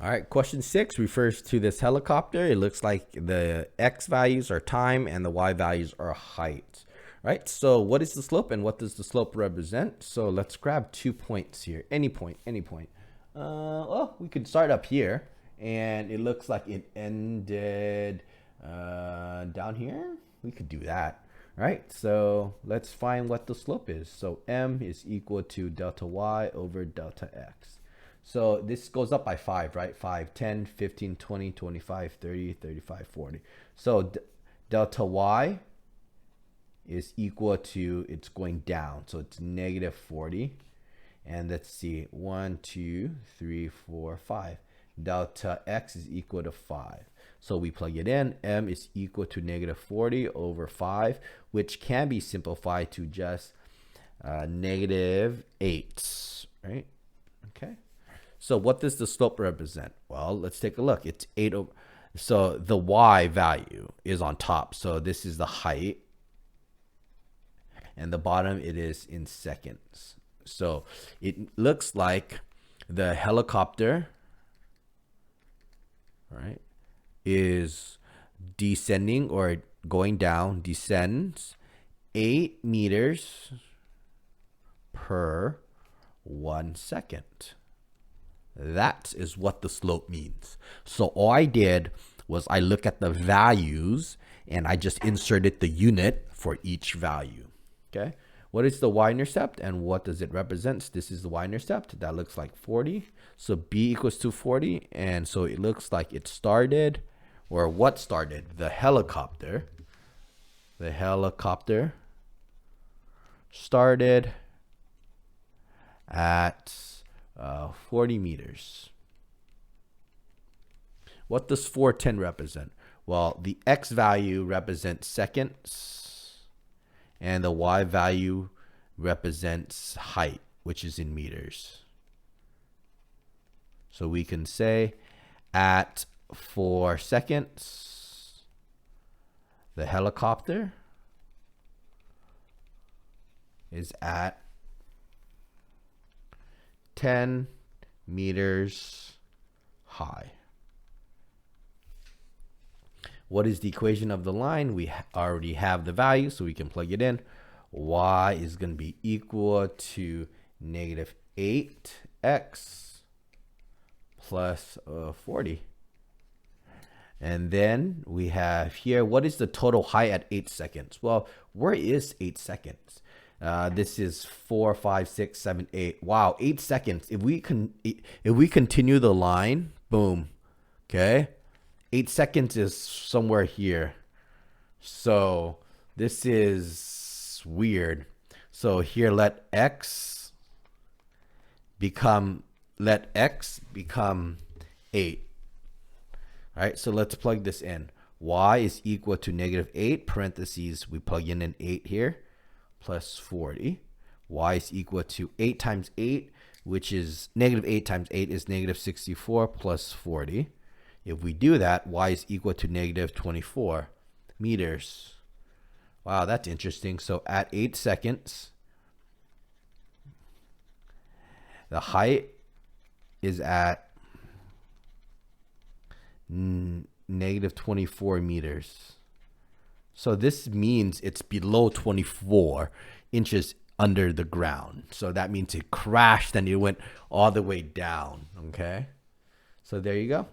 All right, question 6 refers to this helicopter. It looks like the x values are time and the y values are height. Right, so what is the slope and what does the slope represent? So let's grab 2 points here. Any point, any point. Well, we could start up here and it looks like it ended down here. We could do that. Right, so let's find what the slope is. So m is equal to delta y over delta x. So this goes up by 5, right? 5, 10, 15, 20, 25, 30, 35, 40. So delta y is equal to, it's going down. So it's negative 40. And let's see, 1, 2, 3, 4, 5. Delta x is equal to 5. So we plug it in. M is equal to negative 40 over 5, which can be simplified to just negative 8, right? Okay. So what does the slope represent? Well, let's take a look. It's 8 over, so the y value is on top. So this is the height. And the bottom, it is in seconds. So it looks like the helicopter, right, is descending or going down, descends 8 meters per 1 second. That is what the slope means. So all I did was I look at the values and I just inserted the unit for each value. Okay. What is the y-intercept and what does it represent? This is the y-intercept. That looks like 40. So b equals to 40. And so it looks like it started, or what started? The helicopter. The helicopter started at 40 meters. What does 410 represent? Well, the x value represents seconds and the y value represents height, which is in meters. So we can say at 4 seconds, the helicopter is at 10 meters high. What is the equation of the line? We already have the value, so we can plug it in. Y is going to be equal to negative 8x plus 40. And then we have here, what is the total height at 8 seconds? Well, where is 8 seconds? This is 4, 5, 6, 7, 8. Wow, 8 seconds. If we continue the line, boom. Okay, 8 seconds is somewhere here. So this is weird. So here, let x become 8. All right, so let's plug this in. Y is equal to negative 8, parentheses, we plug in an 8 here, plus 40. Y is equal to 8 times 8, which is negative 8 times 8 is negative 64 plus 40. If we do that, y is equal to negative 24 meters. Wow, that's interesting. So at 8 seconds, the height is at negative 24 meters. So this means it's below 24 inches under the ground. So that means it crashed and it went all the way down. Okay. So there you go.